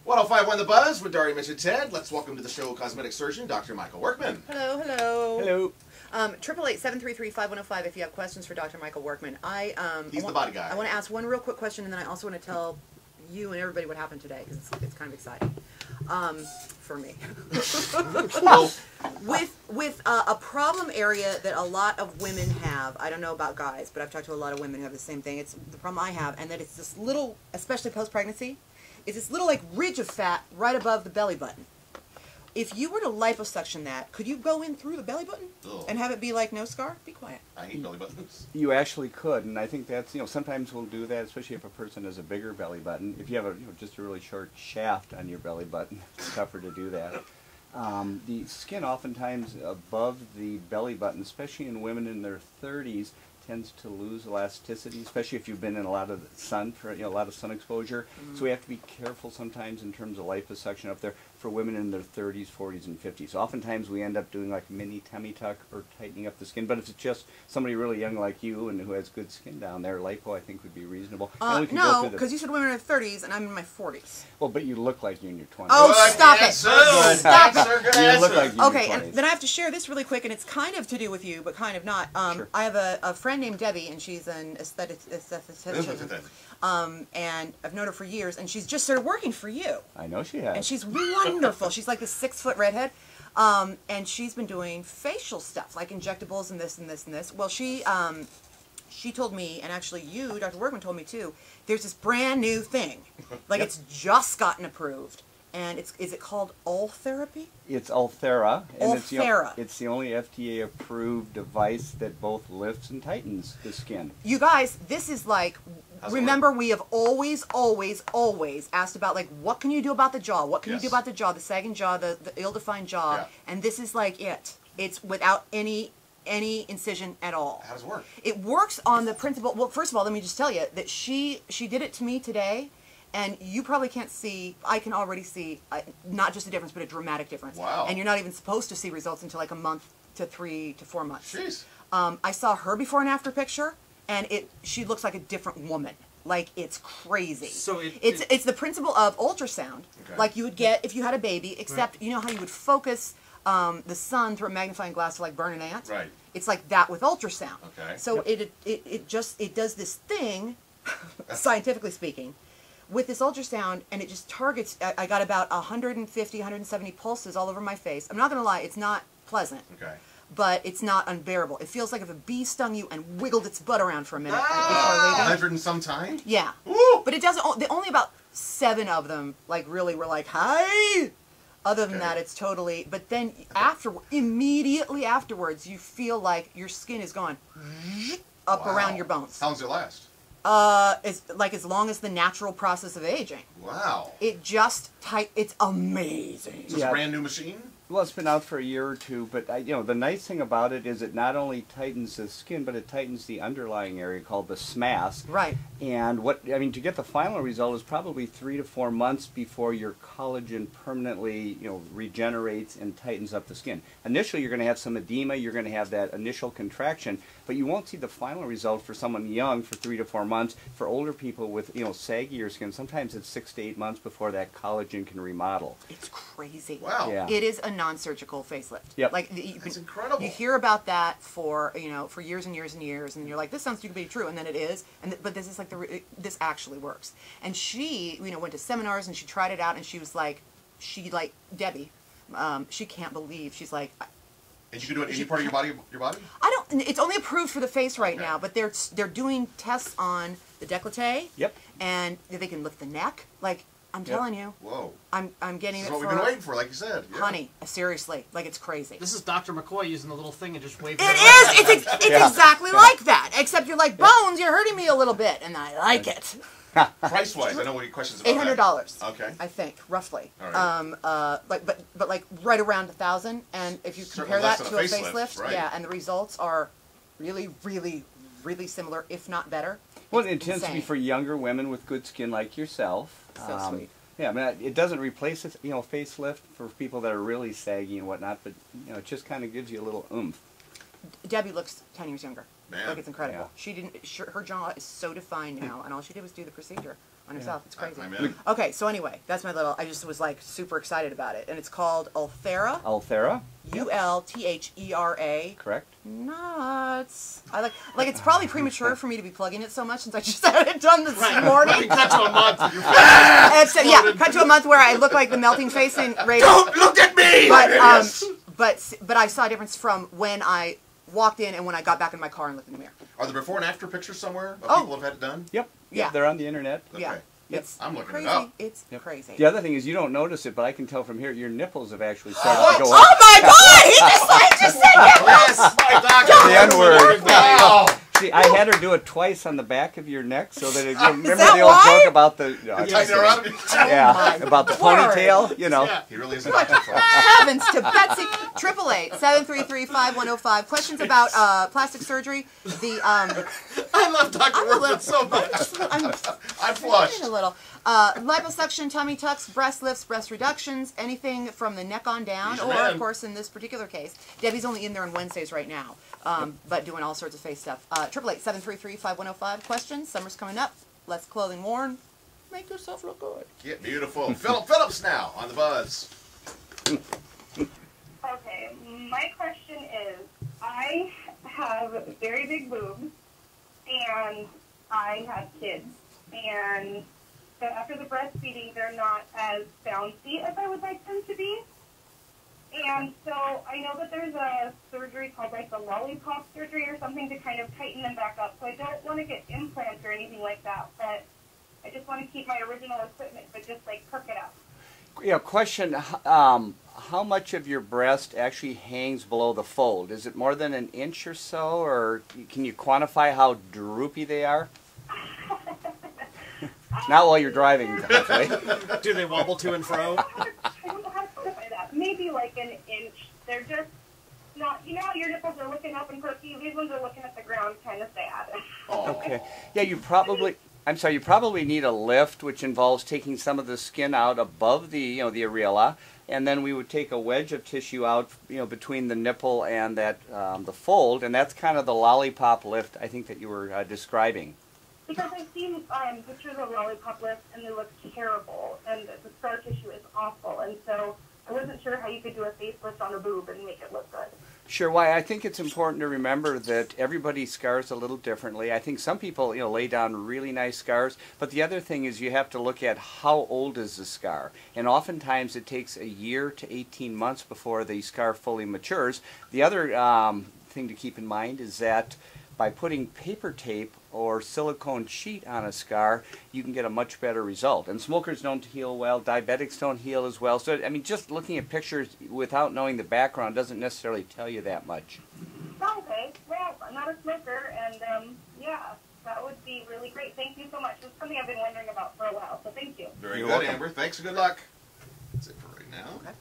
105.1 The Buzz with Daria Mitch and Ted. Let's welcome to the show cosmetic surgeon, Dr. Michael Workman. Hello, hello. Hello. 888-733-5105 if you have questions for Dr. Michael Workman. He's the body guy. I want to ask one real quick question, and then I also want to tell you and everybody what happened today, because it's kind of exciting for me. with a problem area that a lot of women have. I don't know about guys, but I've talked to a lot of women who have the same thing. It's the problem I have, and that it's this little, especially post-pregnancy, it's this little like ridge of fat right above the belly button. If you were to liposuction that, could you go in through the belly button and have it be like no scar? Be quiet. I hate belly buttons. You actually could, and I think that's, sometimes we'll do that, especially if a person has a bigger belly button. If you have a, just a really short shaft on your belly button, it's tougher to do that. The skin oftentimes above the belly button, especially in women in their 30s, tends to lose elasticity, especially if you've been in a lot of sun, for a lot of sun exposure. So we have to be careful sometimes in terms of liposuction up there for women in their 30s, 40s, and 50s. So oftentimes we end up doing like a mini tummy tuck or tightening up the skin. But if it's just somebody really young like you and who has good skin down there, lipo I think would be reasonable. No, because you said women in their 30s and I'm in my 40s. Well, but you look like you're in your 20s. Oh, Good stop answer. it! Stop it! Good You answer. look like you're in Okay, your 20s. and then I have to share this really quick, and it's kind of to do with you, but kind of not. Sure. I have a friend named Debbie, and she's an esthetician. And I've known her for years, and she's just started working for you. I know she has. And she's wonderful. She's like this 6-foot redhead. And she's been doing facial stuff, like injectables and this and this and this. Well, she told me, and actually you, Dr. Workman, told me too, there's this brand new thing. Like it's just gotten approved. And is it called Ultherapy? It's Ulthera, and Ulthera. it's the only FDA-approved device that both lifts and tightens the skin. You guys, this is like, How's it remember we have always asked about like, what can you do about the jaw? What can you do Yes. about the jaw, the sagging jaw, the ill-defined jaw? Yeah. And this is like it. It's without any incision at all. How does it work? It works on the principle, well, first of all, let me just tell you that she did it to me today. And you probably can't see, I can already see, not just a difference, but a dramatic difference. Wow. And you're not even supposed to see results until like a month to 3 to 4 months. Jeez. I saw her before and after picture, and she looks like a different woman. Like, it's crazy. So it's the principle of ultrasound, Okay. like you would get if you had a baby, except you know how you would focus the sun through a magnifying glass to like burn an ant? Right. It's like that with ultrasound. Okay. So it does this thing, scientifically speaking, with this ultrasound, and it just targets, I got about 150, 170 pulses all over my face. I'm not going to lie, it's not pleasant, Okay. but it's not unbearable. It feels like if a bee stung you and wiggled its butt around for a minute before leaving. 100 and some time? Yeah. Woo! But it doesn't, only about 7 of them, like, really were like, hi! Other than Okay. that, it's totally, but then immediately afterwards, you feel like your skin is gone up Wow. around your bones. How long does it last? As long as the natural process of aging. Wow. It just it's amazing. Is this Yeah. a brand new machine? Well, it's been out for a year or two, but the nice thing about it is it not only tightens the skin, but it tightens the underlying area called the SMAS. Right. And to get the final result is probably 3 to 4 months before your collagen permanently, regenerates and tightens up the skin. Initially, you're going to have some edema, you're going to have that initial contraction, but you won't see the final result for someone young for 3 to 4 months. For older people with, saggier skin, sometimes it's 6 to 8 months before that collagen can remodel. It's crazy. Wow. Yeah. It is a non-surgical facelift. Yep. Like That's incredible. You hear about that for for years and years and years, and you're like, this sounds too good to be true, and then it is. But this is like this actually works. And she went to seminars and she tried it out, and she was like, Debbie, she can't believe. She's like, And you can do it any part of your body? I don't. It's only approved for the face right Okay. now, but they're doing tests on the décolleté. Yep. And they can lift the neck. Like I'm telling you, Whoa. I'm getting This is it what for we've been waiting for, like you said. Yeah. honey. Seriously, like it's crazy. This is Dr. McCoy using the little thing and just waving It around. is. It's exactly like that. Except you're like Bones. You're hurting me a little bit, and I like it. Price-wise, I know any questions about $800. Okay. I think roughly. All right. But like right around 1,000. And if you Certainly compare that less to than a a facelift, facelift, right. yeah, and the results are really, really, really similar, if not better. Well, It's it tends to be insane. for younger women with good skin like yourself. So sweet. Yeah, I mean, it doesn't replace a facelift for people that are really saggy and whatnot, but it just kind of gives you a little oomph. Debbie looks 10 years younger. Man. Like it's incredible. Yeah. She didn't. Her jaw is so defined now, and all she did was do the procedure. on herself. It's crazy. I'm in. Okay, so anyway, that's my little. I just was like super excited about it, and it's called Ulthera. Ulthera. Ulthera. Correct. Nuts. I like. It's probably premature for me to be plugging it so much since I just had it done this morning. Cut to a month. And you're Yeah, cut to a month where I look like the melting face in Raiders. Don't look at me! But I saw a difference from when I walked in and when I got back in my car and looked in the mirror. Are there before and after pictures somewhere of Oh. people who have had it done? Yep. Yeah. They're on the internet. Okay. Yeah. Yep. It's I'm looking it crazy. up. It's Yep. crazy. The other thing is you don't notice it, but I can tell from here your nipples have actually started to go Oh up. my God! I just said that. Yes, my doctor. The N-word. Wow. See, I had her do it twice on the back of your neck so that it, remember that the old why? joke about the Tighten her up. yeah, my about the word. ponytail, you know. Yeah. He really is a doctor. folks. Heavens to Betsy. 888-733-5105. Questions about plastic surgery. The I love Dr. I'm a Workman little. so much. I'm flushed. A little. Liposuction, tummy tucks, breast lifts, breast reductions, anything from the neck on down, He's a or man. of course in this particular case, Debbie's only in there on Wednesdays right now, but doing all sorts of face stuff. 888-733-5105. Questions? Summer's coming up. Less clothing worn. Make yourself look good. Get beautiful. Philip Phillips now on the buzz. Okay, my question is, I have very big boobs, and I have kids, and so after the breastfeeding, they're not as bouncy as I would like them to be. And so I know that there's a surgery called like the lollipop surgery or something to kind of tighten them back up. So I don't want to get implants or anything like that, but I just want to keep my original equipment, but just like perk it up. Yeah, question, how much of your breast actually hangs below the fold? Is it more than an inch or so, or can you quantify how droopy they are? Not while you're driving, hopefully. Do they wobble to and fro? I don't know how to quantify that. Maybe like an inch. They're just not, you know how your nipples are looking up and perky? These ones are looking at the ground kind of sad. Okay. Yeah, you probably need a lift, which involves taking some of the skin out above the, the areola, and then we would take a wedge of tissue out, between the nipple and that the fold, and that's kind of the lollipop lift I think that you were describing. Because I've seen pictures of lollipop lifts and they look terrible, and the scar tissue is awful, and so I wasn't sure how you could do a facelift on a boob and make it look good. Sure. Why I think it's important to remember that everybody scars a little differently. I think some people, lay down really nice scars, but the other thing is you have to look at how old is the scar. And oftentimes it takes a year to 18 months before the scar fully matures. The other thing to keep in mind is that by putting paper tape or silicone sheet on a scar, you can get a much better result. And smokers don't heal well, diabetics don't heal as well. So, just looking at pictures without knowing the background doesn't necessarily tell you that much. Okay, well, I'm not a smoker, and yeah, that would be really great. Thank you so much. It's something I've been wondering about for a while, so thank you. Very You're good, welcome. Amber. Thanks and good luck. That's it for right now. Okay.